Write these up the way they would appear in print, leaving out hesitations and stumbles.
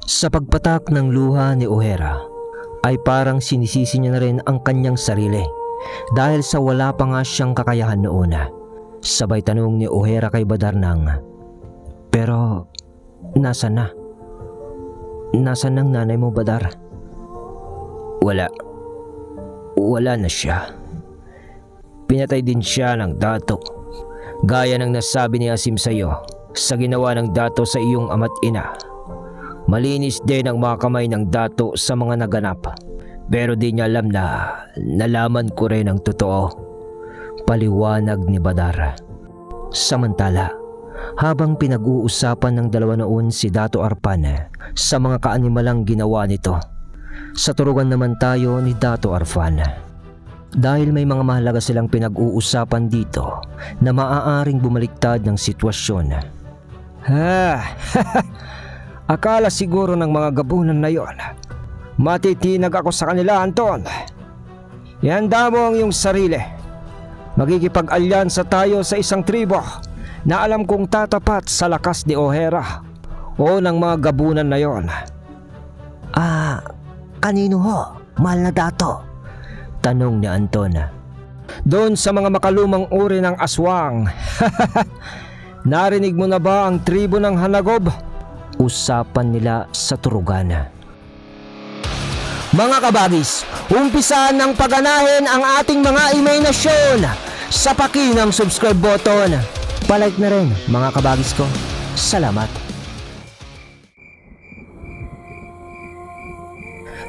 Sa pagpatak ng luha ni O'Hara ay parang sinisisi niya na rin ang kanyang sarili dahil sa wala pa nga siyang kakayahan noon. Sabay tanong ni O'Hara kay Badarnang, "Pero nasan na? Nasan ang nanay mo, Badar?" Wala na siya. Pinatay din siya ng dato. Gaya ng nasabi ni Asim sa iyo sa ginawa ng dato sa iyong ama't ina. Malinis din ang mga kamay ng dato sa mga naganap. Pero di niya alam na nalaman ko rin ang totoo. Paliwanag ni Badar. Samantala, habang pinag-uusapan ng dalawa noon si Dato Arpan sa mga kaanimalang ginawa nito, sa turugan naman tayo ni Dato Arfan. Dahil may mga mahalaga silang pinag-uusapan dito na maaaring bumaliktad ng sitwasyon. Akala siguro ng mga gabunan na yon matitinag ako sa kanila, Anton. Ihanda mo ang iyong sarili. Magkikipag-alyansa tayo sa isang tribo na alam kong tatapat sa lakas ni O'Hara o ng mga gabunan na yon. Kanino ho, mahal na dato? Tanong ni Anton. Doon sa mga makalumang uri ng aswang. Narinig mo na ba ang tribo ng Hanagob? Usapan nila sa turugan. Mga kabagis, umpisahan ng pagganahin ang ating mga imahinasyon sa pakinang subscribe button. Palike na rin mga kabagis ko. Salamat.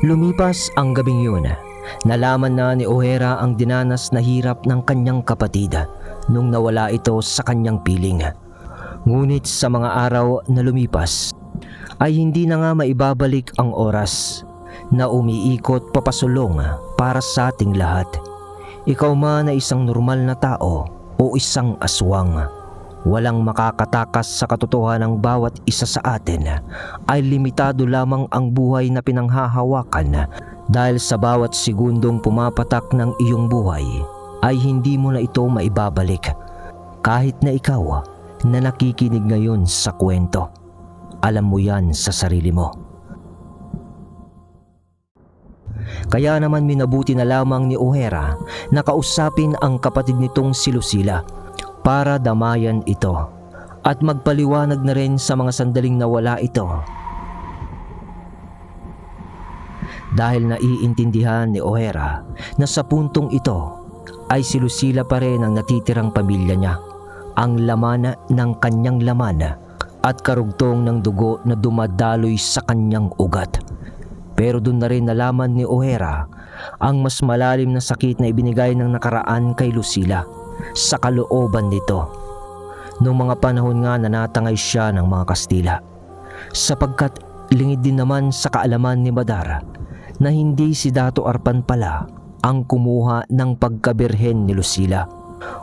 Lumipas ang gabing yun. Nalaman na ni O'Hara ang dinanas na hirap ng kanyang kapatid nung nawala ito sa kanyang piling. Ngunit sa mga araw na lumipas ay hindi na nga maibabalik ang oras na umiikot papasulong para sa ating lahat. Ikaw man na isang normal na tao o isang aswang, walang makakatakas sa katotohanan ng bawat isa sa atin ay limitado lamang ang buhay na pinanghahawakan dahil sa bawat segundong pumapatak ng iyong buhay ay hindi mo na ito maibabalik. Kahit na ikaw na nakikinig ngayon sa kwento, alam mo yan sa sarili mo. Kaya naman minabuti na lamang ni O'Hara na kausapin ang kapatid nitong si Lucila para damayan ito at magpaliwanag na rin sa mga sandaling nawala ito. Dahil naiintindihan ni O'Hara na sa puntong ito ay si Lucila pa rin ang natitirang pamilya niya, ang laman ng kanyang laman at karugtong ng dugo na dumadaloy sa kanyang ugat. Pero doon na rin nalaman ni O'Hara ang mas malalim na sakit na ibinigay ng nakaraan kay Lucila sa kalooban nito. Noong mga panahon nga na natangay siya ng mga Kastila, sapagkat lingid din naman sa kaalaman ni Badar na hindi si Dato Arpan pala ang kumuha ng pagkabirhen ni Lucila,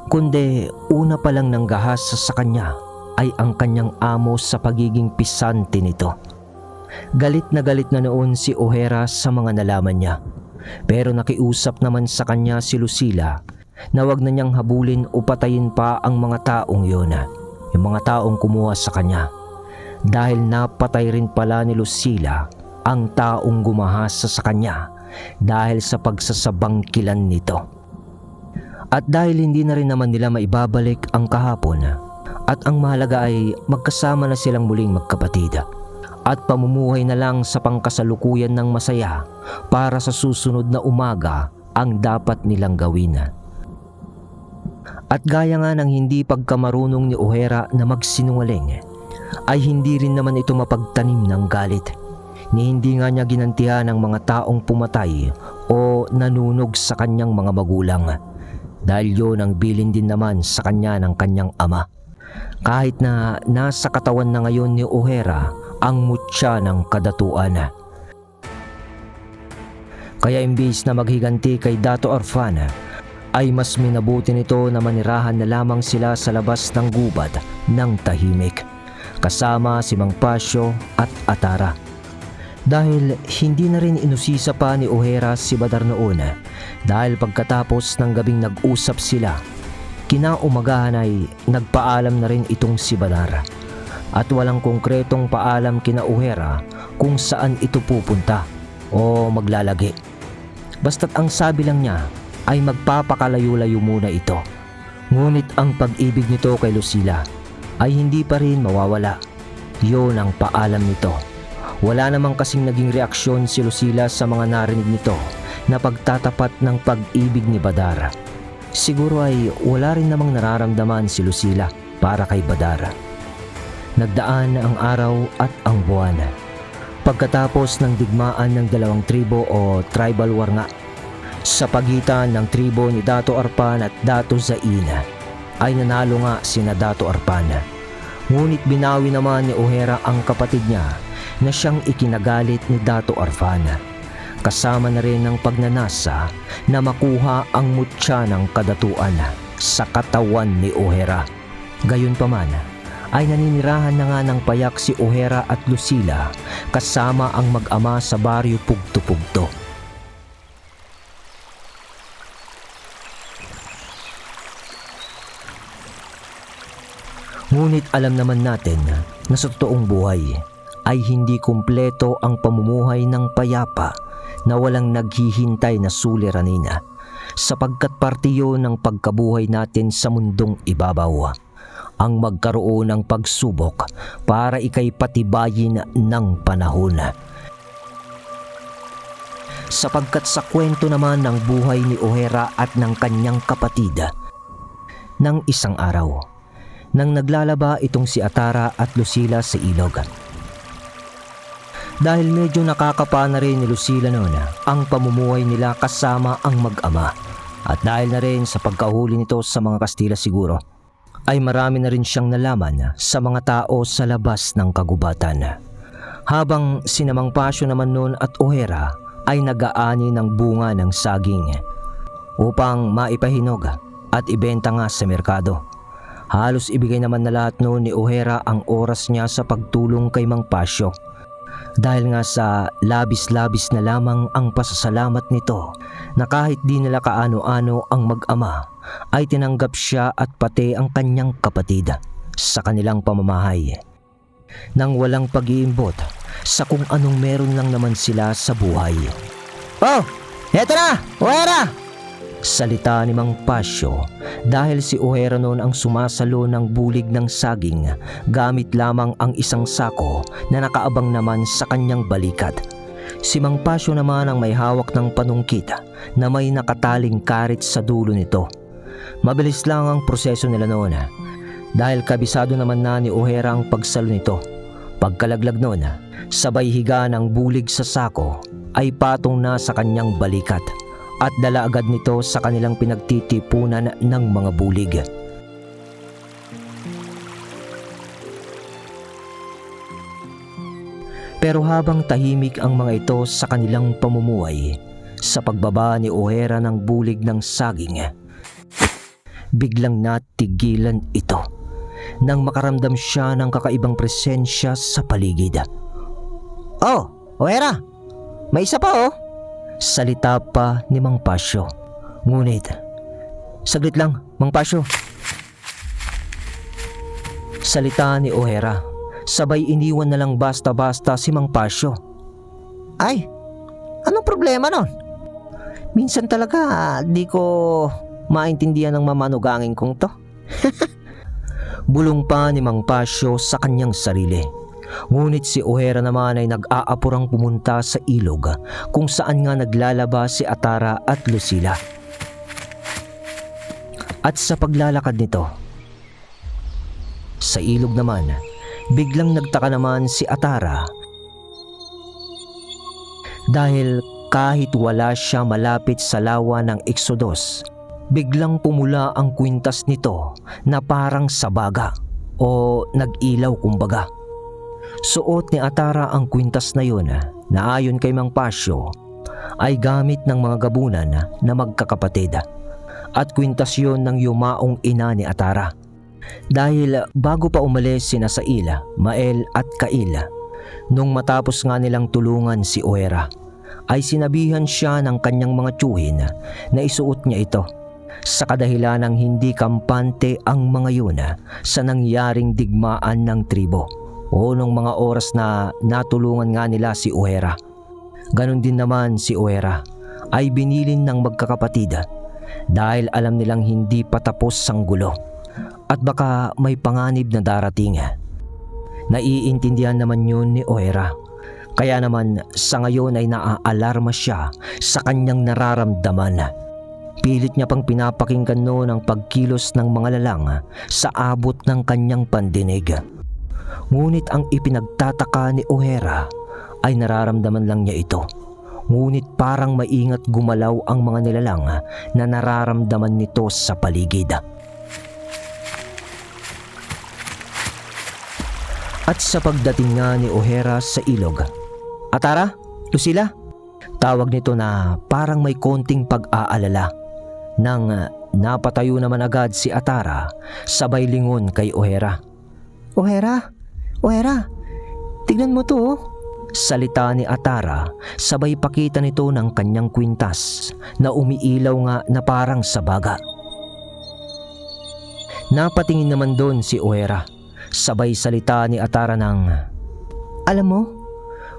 kundi una pa lang ng gahas sa kanya ay ang kanyang amo sa pagiging pisante nito. Galit na noon si O'Hara sa mga nalaman niya, pero nakiusap naman sa kanya si Lucila na wag na niyang habulin o patayin pa ang mga taong yun, yung mga taong kumuha sa kanya, dahil napatay rin pala ni Lucila ang taong gumahasa sa kanya dahil sa pagsasabangkilan nito. At dahil hindi na rin naman nila maibabalik ang kahapon at ang mahalaga ay magkasama na silang muling magkapatid at pamumuhay na lang sa pangkasalukuyan ng masaya para sa susunod na umaga ang dapat nilang gawin. At gaya nga ng hindi pagkamarunong ni O'Hara na magsinungaling, ay hindi rin naman ito mapagtanim ng galit, ni hindi nga niya ginantihan ang mga taong pumatay o nanunog sa kanyang mga magulang, dahil yun ang bilin din naman sa kanya ng kanyang ama. Kahit na nasa katawan na ngayon ni O'Hara ang mutya ng kadatuan. Kaya imbis na maghiganti kay Dato Arfan, ay mas minabuti nito na manirahan na lamang sila sa labas ng gubat ng tahimik, kasama si Mang Pasyo at Atara. Dahil hindi na rin inusisa pa ni O'Hara si Badar noon, dahil pagkatapos ng gabing nag-usap sila, kinaumagahan ay nagpaalam na rin itong si Badar. at walang konkretong paalam kina O'Hara kung saan ito pupunta o maglalagi. Basta't ang sabi lang niya ay magpapakalayo-layo muna ito. Ngunit ang pag-ibig nito kay Lucila ay hindi pa rin mawawala. Yun ang paalam nito. Wala namang kasing naging reaksyon si Lucila sa mga narinig nito na pagtatapat ng pag-ibig ni Badar. Siguro ay wala rin namang nararamdaman si Lucila para kay Badar. Nagdaan ang araw at ang buwan. Pagkatapos ng digmaan ng dalawang tribo o tribal war nga sa pagitan ng tribo ni Dato Arpan at Dato Zain, ay nanalo nga sina Dato Arpan. Ngunit binawi naman ni O'Hara ang kapatid niya na siyang ikinagalit ni Dato Arpan, kasama na rin ng pagnanasa na makuha ang mutya ng kadatuan sa katawan ni O'Hara. Gayunpaman ay naninirahan na nga ng payak si O'Hara at Lucila kasama ang mag-ama sa baryo Pugto-Pugto. Ngunit alam naman natin na sa totoong buhay ay hindi kumpleto ang pamumuhay ng payapa na walang naghihintay na suliranin, sapagkat parte yun ng pagkabuhay natin sa mundong ibabaw, ang magkaroon ng pagsubok para ikay patibayin ng panahon. Sapagkat sa kwento naman ng buhay ni O'Hara at ng kanyang kapatid, ng isang araw, nang naglalaba itong si Atara at Lucila sa ilog. Dahil medyo nakakapa na rin ni Lucila noon ang pamumuhay nila kasama ang mag-ama, at dahil na rin sa pagkahuli nito sa mga Kastila siguro, ay marami na rin siyang nalaman sa mga tao sa labas ng kagubatan. Habang sinamang Pasyo naman noon at O'Hara ay nag-aani ng bunga ng saging upang maipahinog at ibenta nga sa merkado. Halos ibigay naman na lahat noon ni O'Hara ang oras niya sa pagtulong kay Mang Pasyo. Dahil nga sa labis-labis na lamang ang pasasalamat nito na kahit di nila kaano-ano ang mag-ama, ay tinanggap siya at pati ang kanyang kapatid sa kanilang pamamahay, nang walang pag-iimbot sa kung anong meron lang naman sila sa buhay. "Oh, eto na, O'Hara!" salita ni Mang Pasyo, dahil si O'Hara noon ang sumasalo ng bulig ng saging gamit lamang ang isang sako na nakaabang naman sa kanyang balikat. Si Mang Pasyo naman ang may hawak ng panungkit na may nakataling karit sa dulo nito. Mabilis lang ang proseso nila noon dahil kabisado naman na ni O'Hara ang pagsalo nito. Pagkalaglag noon, sabay higa ng bulig sa sako ay patong na sa kanyang balikat at dala agad nito sa kanilang pinagtitipunan ng mga bulig. Pero habang tahimik ang mga ito sa kanilang pamumuhay, sa pagbaba ni O'Hara ng bulig ng saging, biglang natigilan ito nang makaramdam siya ng kakaibang presensya sa paligid. "Oh, O'Hara, may isa pa oh!" salita pa ni Mang Pasyo. Ngunit, "Saglit lang, Mang Pasyo," salita ni O'Hara. Sabay iniwan na lang basta-basta si Mang Pasyo. "Ay, anong problema nun? Minsan talaga di ko maintindihan ng mamanugangin kong to." Bulong pa ni Mang Pasyo sa kanyang sarili. Ngunit si O'Hara naman ay nag-aapurang pumunta sa ilog kung saan nga naglalaba si Atara at Lucila. At sa paglalakad nito sa ilog naman, biglang nagtaka naman si Atara dahil kahit wala siya malapit sa lawa ng Exodus, biglang pumula ang kwintas nito na parang sabaga o nag-ilaw kumbaga. Suot ni Atara ang kwintas na yun na ayon kay Mang Pasyo ay gamit ng mga gabunan na magkakapatid, at kwintas yun ng yumaong ina ni Atara. Dahil bago pa umalis sina Sail, Mael at Kail, nung matapos nga nilang tulungan si O'Hara, ay sinabihan siya ng kanyang mga tiyuhin na isuot niya ito sa kadahilan ng hindi kampante ang mga yun sa nangyaring digmaan ng tribo o nung mga oras na natulungan nga nila si Ohera. Ganon din naman si Ohera ay binilin ng magkakapatid dahil alam nilang hindi patapos ang gulo at baka may panganib na darating. Naiintindihan naman yun ni Ohera. Kaya naman sa ngayon ay naaalarma siya sa kanyang nararamdaman. Pilit niya pang pinapakinggan noon ang pagkilos ng mga lalang sa abot ng kanyang pandinig. Ngunit ang ipinagtataka ni Ohera ay nararamdaman lang niya ito. Ngunit parang maingat gumalaw ang mga nilalang na nararamdaman nito sa paligid. At sa pagdating nga ni Ohera sa ilog, "Atara, Lucila?" Tawag nito na parang may konting pag-aalala. Nang napatayo naman agad si Atara, sabay lingon kay Ohera. "Ohera, Ohera, tignan mo to oh." Salita ni Atara, sabay pakita nito ng kanyang kwintas na umiilaw nga na parang sa baga. Napatingin naman doon si Ohera. Sabay salita ni Atara ng, "Alam mo,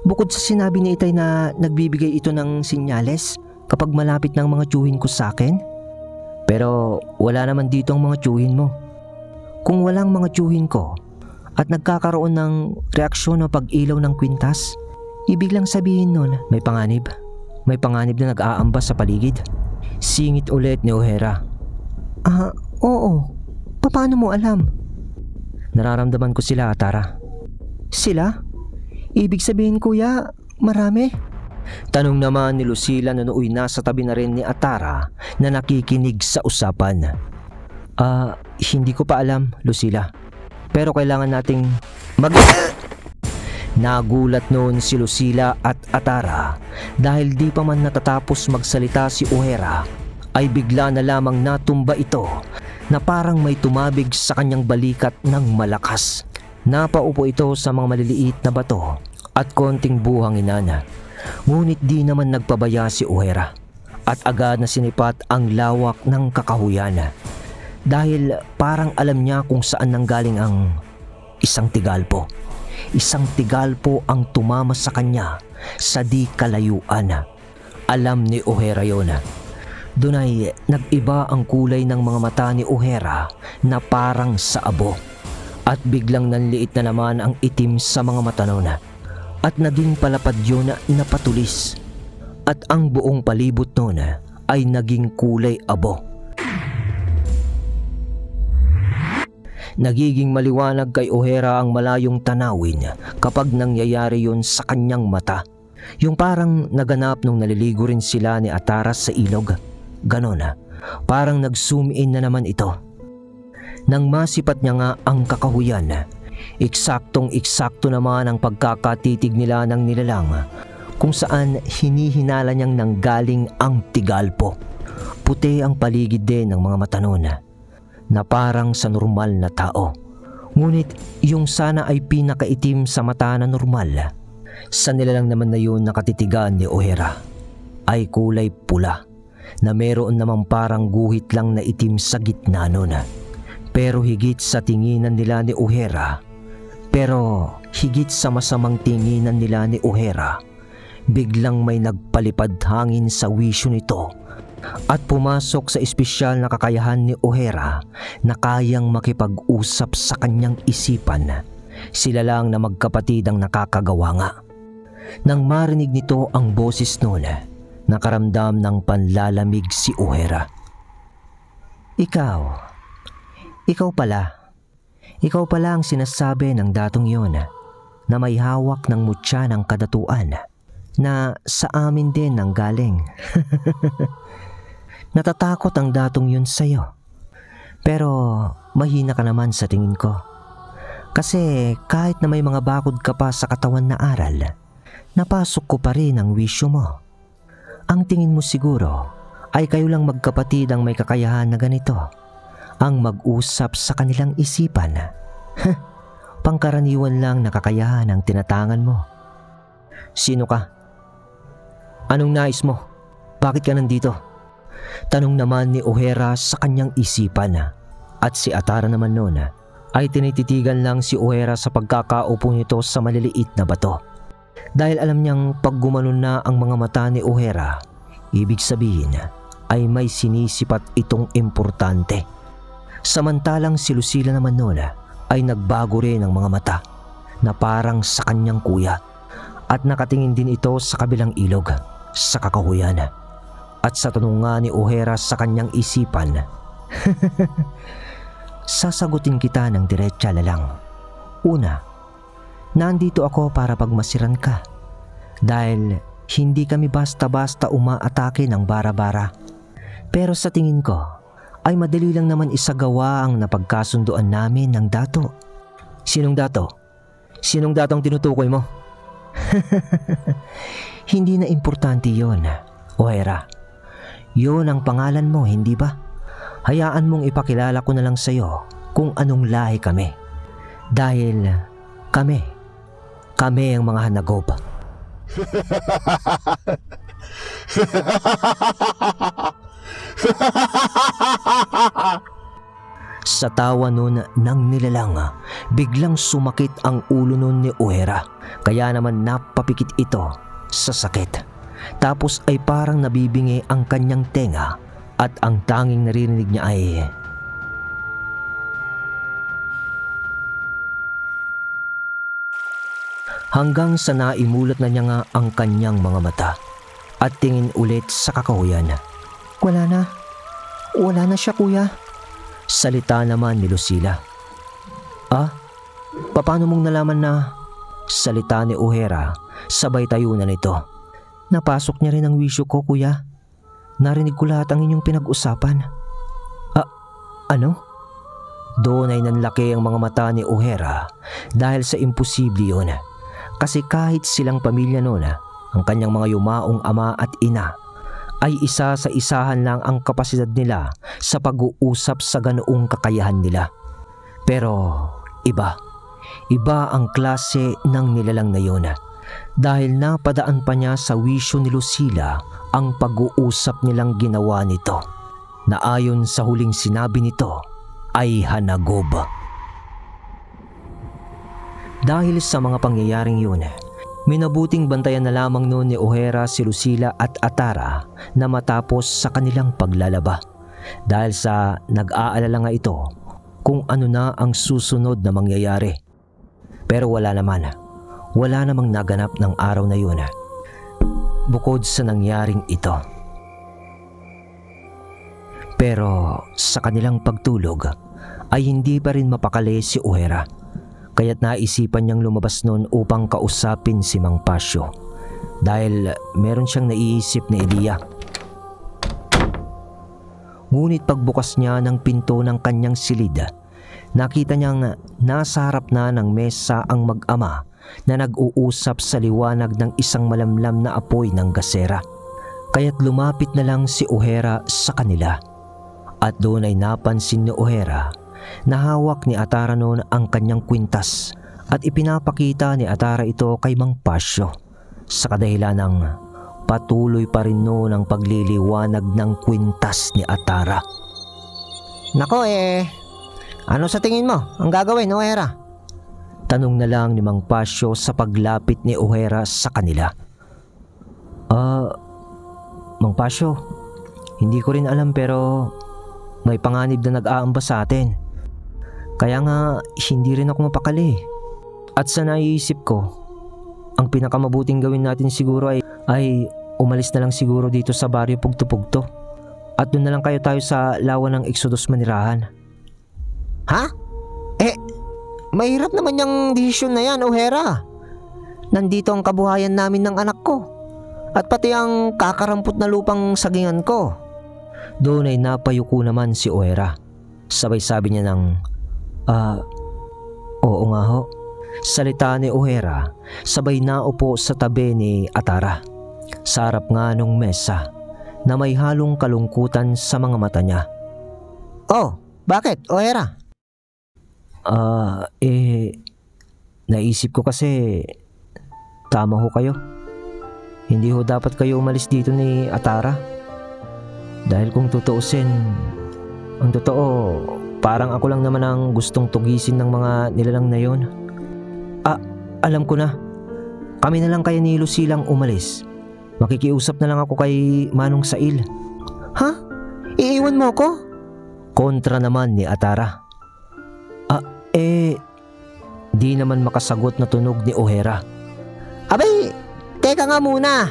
bukod sa sinabi ni Itay na nagbibigay ito ng sinyales kapag malapit ng mga tiyuhin ko sa akin, pero wala naman dito ang mga tiyuhin mo. Kung walang mga tiyuhin ko at nagkakaroon ng reaksyon o pag-ilaw ng kwintas, ibig lang sabihin nun may panganib. May panganib na nag-aamba sa paligid." Singit ulit ni Ohera. Oo. Paano mo alam?" "Nararamdaman ko sila, Atara." "Sila? Ibig sabihin kuya, marami?" Tanong naman ni Lucila na nooy nasa tabi na rin ni Atara na nakikinig sa usapan. Hindi ko pa alam, Lucila. Pero kailangan nating Nagulat noon si Lucila at Atara dahil di pa man natatapos magsalita si Ohera ay bigla na lamang natumba ito na parang may tumabig sa kanyang balikat ng malakas. Napaupo ito sa mga maliliit na bato at konting buhangin. Ngunit di naman nagpabaya si Ohera at agad na sinipat ang lawak ng kakahuyan dahil parang alam niya kung saan nanggaling ang isang tigalpo. Isang tigalpo ang tumama sa kanya sa di kalayuan. Alam ni Ohera yun. Doon ay nag-iba ang kulay ng mga mata ni Ohera na parang sa abo. At biglang nanliit na naman ang itim sa mga mata noon. At naging palapad yun na patulis. At ang buong palibot noon ay naging kulay abo. Nagiging maliwanag kay Ohera ang malayong tanawin kapag nangyayari yun sa kanyang mata. Yung parang naganap nung naliligo rin sila ni Atara sa ilog. Ganon, parang nag-zoom in na naman ito. Nang masipat niya nga ang kakahuyan, eksaktong-eksakto naman ang pagkakatitig nila ng nilalang kung saan hinihinala niyang nanggaling ang tigalpo. Puti ang paligid din ng mga mata noon na parang sa normal na tao. Ngunit yung sana ay pinakaitim sa mata na normal, sa nilalang naman na yun nakatitigan ni Ohera ay kulay pula na meron namang parang guhit lang na itim sa gitna nun. Pero higit sa tinginan nila ni Ohera, higit sa masamang tinginan nila ni Ohera, biglang may nagpalipad hangin sa wisyo nito at pumasok sa espesyal na kakayahan ni Ohera na kayang makipag-usap sa kanyang isipan. Sila lang na magkapatid ang nakakagawa nga. Nang marinig nito ang boses noon, nakaramdam ng panlalamig si Ohera. Ikaw pala ang sinasabi ng datong yon na may hawak ng mutya ng kadatuan na sa amin din ang galing. Natatakot ang datong yun sa'yo. Pero mahina ka naman sa tingin ko. Kasi kahit na may mga bakod ka pa sa katawan na aral, napasok ko pa rin ang wisyo mo. Ang tingin mo siguro ay kayo lang magkapatid ang may kakayahan na ganito, ang mag-usap sa kanilang isipan. Pangkaraniwan lang na kakayahan ang tinatangan mo. Sino ka? Anong nais mo? Bakit ka nandito? Tanong naman ni Ohera sa kanyang isipan. At si Atara naman noon ay tinititigan lang si O'Hara sa pagkakaupo nito sa maliliit na bato. Dahil alam niyang pag gumanon na ang mga mata ni O'Hara, ibig sabihin ay may sinisipat itong importante. Samantalang si Lucila naman noon ay nagbago rin ang mga mata na parang sa kanyang kuya at nakatingin din ito sa kabilang ilog, sa kakahuyan. At sa tanong nga ni O'Hara sa kanyang isipan, sasagutin kita ng diretsa na lang. Una, nandito ako para pagmasiran ka dahil hindi kami basta-basta umaatake ng bara-bara. Pero sa tingin ko ay madali lang naman isagawa ang napagkasunduan namin ng dato. Sinong dato? Sinong datong tinutukoy mo? Hindi na importante yon, O'Hara. Yon ang pangalan mo, hindi ba? Hayaan mong ipakilala ko na lang sa'yo kung anong lahi kami. Dahil kami ang mga Hanagob. Sa tawa nun ng nilalang, biglang sumakit ang ulo nun ni O'Hara. Kaya naman napapikit ito sa sakit. Tapos ay parang nabibingi ang kanyang tenga at ang tanging naririnig niya ay hanggang sa naimulat na niya nga ang kanyang mga mata at tingin ulit sa kakahuyan. Wala na siya, kuya. Salita naman ni Lucila. Paano mong nalaman na? Salita ni O'Hara, sabay tayo na nito. Napasok niya rin ang wisyo ko, kuya. Narinig ko lahat ang inyong pinag-usapan. Ano? Doon ay nanlaki ang mga mata ni O'Hara dahil sa imposible yun. Kasi kahit silang pamilya noon, ang kanyang mga yumaong ama at ina, ay isa sa isahan lang ang kapasidad nila sa pag-uusap sa ganoong kakayahan nila. Pero iba ang klase ng nilalang na yun. Dahil napadaan pa niya sa wisyo ni Lucila ang pag-uusap nilang ginawa nito, na ayon sa huling sinabi nito ay Hanagob. Dahil sa mga pangyayaring yun, minabuting bantayan na lamang noon ni O'Hara si Lucila at Atara na matapos sa kanilang paglalaba. Dahil sa nag-aalala nga ito kung ano na ang susunod na mangyayari. Pero wala namang naganap ng araw na yun bukod sa nangyaring ito. Pero sa kanilang pagtulog ay hindi pa rin mapakali si O'Hara, kaya't naisipan niyang lumabas noon upang kausapin si Mang Pasyo dahil meron siyang naiisip na ideya. Ngunit pagbukas niya ng pinto ng kanyang silid, nakita niyang nasa harap na ng mesa ang mag-ama na nag-uusap sa liwanag ng isang malamlam na apoy ng gasera. Kaya't lumapit na lang si O'Hara sa kanila. At doon ay napansin ni O'Hara na hawak ni Atara noon ang kanyang kwintas at ipinapakita ni Atara ito kay Mang Pasyo sa kadahilan ng patuloy pa rin noon ang pagliliwanag ng kwintas ni Atara. Nako ano sa tingin mo ang gagawin, O'Hara? Tanong na lang ni Mang Pasyo sa paglapit ni O'Hara sa kanila. Mang Pasyo, hindi ko rin alam pero may panganib na nag-aamba sa atin. Kaya nga hindi rin ako mapakali. At sa naiisip ko, ang pinakamabuting gawin natin siguro ay umalis na lang siguro dito sa baryo Pugto-Pugto. At doon na lang tayo sa lawa ng Exodus manirahan. Ha? Mahirap naman yung desisyon na yan, O'Hara. Nandito ang kabuhayan namin ng anak ko at pati ang kakarampot na lupang sagingan ko. Doon ay napayuko naman si O'Hara. Sabay sabi niya ng, oo nga ho. Salita ni O'Hara, sabay naupo sa tabi ni Atara. Sa harap nga nung mesa na may halong kalungkutan sa mga mata niya. Oh, bakit, O'Hara? Naisip ko kasi tama ho kayo. Hindi ho dapat kayo umalis dito ni Atara. Dahil kung tutuusin, ang totoo, Parang ako lang naman ang gustong tugisin ng mga nilalang na yon. Alam ko na. Kami na lang kaya ni Lucilang umalis. Makikiusap na lang ako kay Manong Sail. Ha? Iiwan mo ko? Kontra naman ni Atara. Di naman makasagot na tunog ni O'Hara. Abay, teka nga muna.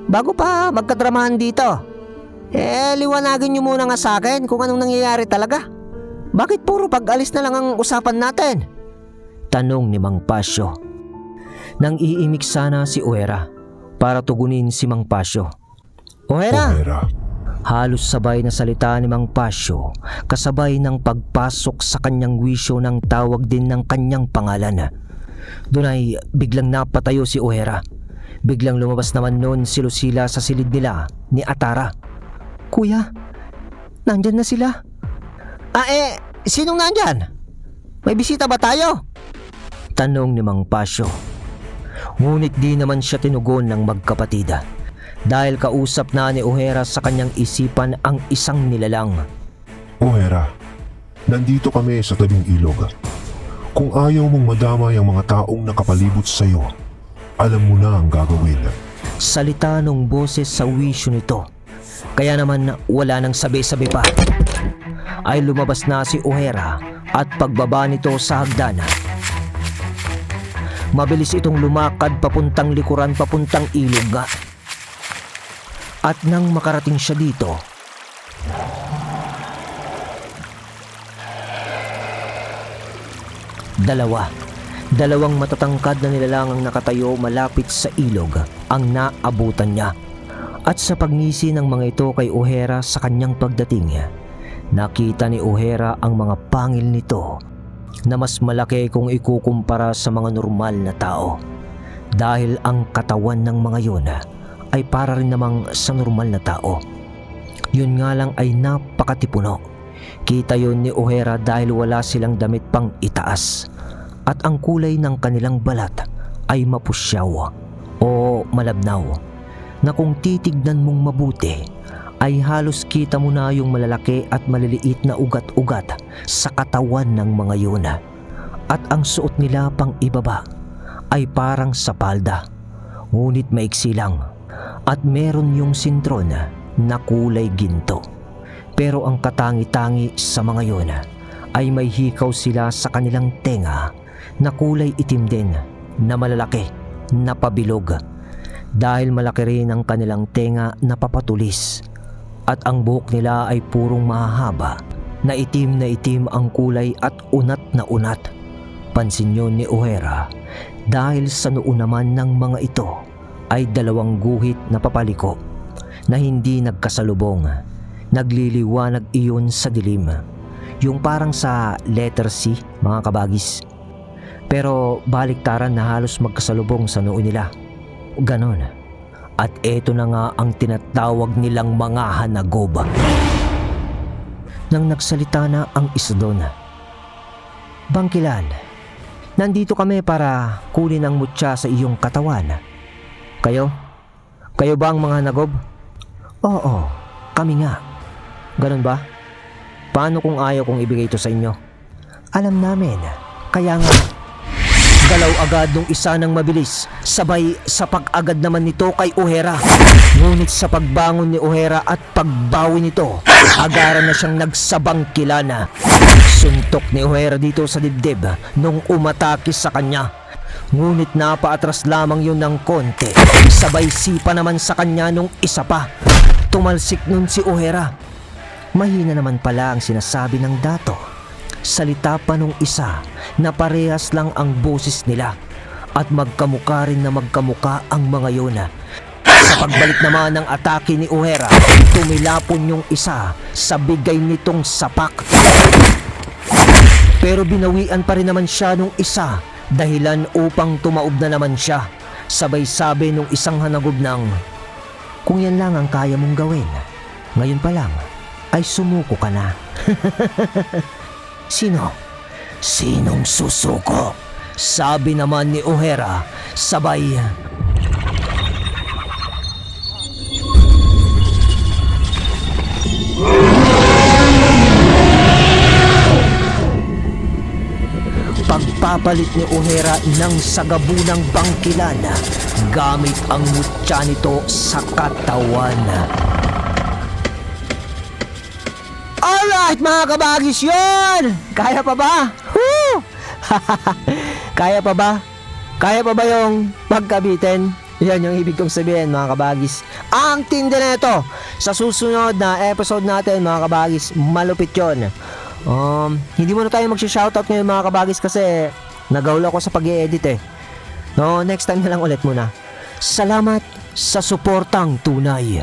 Bago pa magkadramahan dito. Liwanagin niyo muna nga sa akin kung anong nangyayari talaga. Bakit puro pag-alis na lang ang usapan natin? Tanong ni Mang Pasyo. Nang iimik sana si O'Hara para tugunin si Mang Pasyo. O'Hara, Halos sabay na salita ni Mang Pasyo kasabay ng pagpasok sa kanyang wisyo ng tawag din ng kanyang pangalan. Doon ay biglang napatayo si O'Hara. Biglang lumabas naman noon si Lucila sa silid nila ni Atara. Kuya, nandyan na sila. Sinong nandyan? May bisita ba tayo? Tanong ni Mang Pasyo. Ngunit di naman siya tinugon ng magkapatida. Dahil kausap na ni O'Hara sa kanyang isipan ang isang nilalang. O'Hara, nandito kami sa tabing ilog. Kung ayaw mong madamay ang mga taong nakapalibot sa iyo, alam mo na ang gagawin. Salita ng boses sa wisyo nito. Kaya naman wala nang sabi-sabi pa. Ay lumabas na si O'Hara at pagbaba nito sa hagdan. Mabilis itong lumakad papuntang likuran papuntang ilog. At nang makarating siya dito, dalawang matatangkad na nilalang ang nakatayo malapit sa ilog ang naabutan niya. At sa pagngisi ng mga ito kay O'Hara sa kanyang pagdating, nakita ni O'Hara ang mga pangil nito na mas malaki kung ikukumpara sa mga normal na tao. Dahil ang katawan ng mga yun ay para rin namang sa normal na tao. Yun nga lang ay napakatipuno. Kita yun ni O'Hara dahil wala silang damit pang itaas. At ang kulay ng kanilang balat ay mapusyaw o malabnaw na kung titignan mong mabuti ay halos kita mo na yung malalaki at maliliit na ugat-ugat sa katawan ng mga yun. At ang suot nila pang ibaba ay parang sa palda, ngunit maiksi lang. At meron yung sintron na kulay ginto. Pero ang katangi-tangi sa mga yun ay may hikaw sila sa kanilang tenga na kulay itim din na malalaki na pabilog. Dahil malaki rin ang kanilang tenga na papatulis. At ang buhok nila ay purong mahahaba na itim ang kulay at unat na unat. Pansin yun ni O'Hara dahil sa noo naman ng mga ito ay dalawang guhit na papaliko na hindi nagkasalubong. Nagliliwanag iyon sa dilim. Yung parang sa letter C, mga kabagis. Pero baliktaran na halos magkasalubong sa noo nila. Ganon. At eto na nga ang tinatawag nilang mga hanagob. Nang nagsalita na ang isa doon. Bangkilan, nandito kami para kunin ang mutya sa iyong katawan. Kayo? Kayo ba ang mga hanagob? Oo, kami nga. Ganun ba? Paano kung ayaw kong ibigay ito sa inyo? Alam namin, kaya nga. Galaw agad nung isa ng mabilis, sabay sa pag-agad naman nito kay O'Hara. Ngunit sa pagbangon ni O'Hara at pagbawi nito, agaran na siyang nagsabangkilana. Suntok ni O'Hara dito sa dibdib nung umatake sa kanya. Ngunit napaatras lamang yun ng konti. Sabay sipa naman sa kanya nung isa pa. Tumalsik nun si O'Hara. Mahina naman pala ang sinasabi ng dato. Salita pa nung isa na parehas lang ang boses nila at magkamuka rin na magkamuka ang mga yun. Sa pagbalik naman ng atake ni O'Hara, tumilapon yung isa sa bigay nitong sapak. Pero binawian pa rin naman siya nung isa, dahilan upang tumaob na naman siya. Sabay sabi nung isang hanagob ng, "Kung yan lang ang kaya mong gawin, ngayon pa lang ay sumuko ka na." Sinong susuko? Sabi naman ni O'Hara, sabay, Pagpapalit ni O'Hara ng sagabunang bangkilan gamit ang mutya nito sa katawan. Alright mga kabagis, yun! Kaya pa ba? Woo! Kaya pa ba? Kaya pa ba yung pagkabitin? Yan yung ibig kong sabihin mga kabagis. Ang tindi na ito. Sa susunod na episode natin mga kabagis, malupit yun. Hindi muna tayo mag-shoutout ngayon mga kabagis kasi nagawla ko sa pag-i-edit eh. No, next time na lang ulit muna. Salamat sa suportang tunay.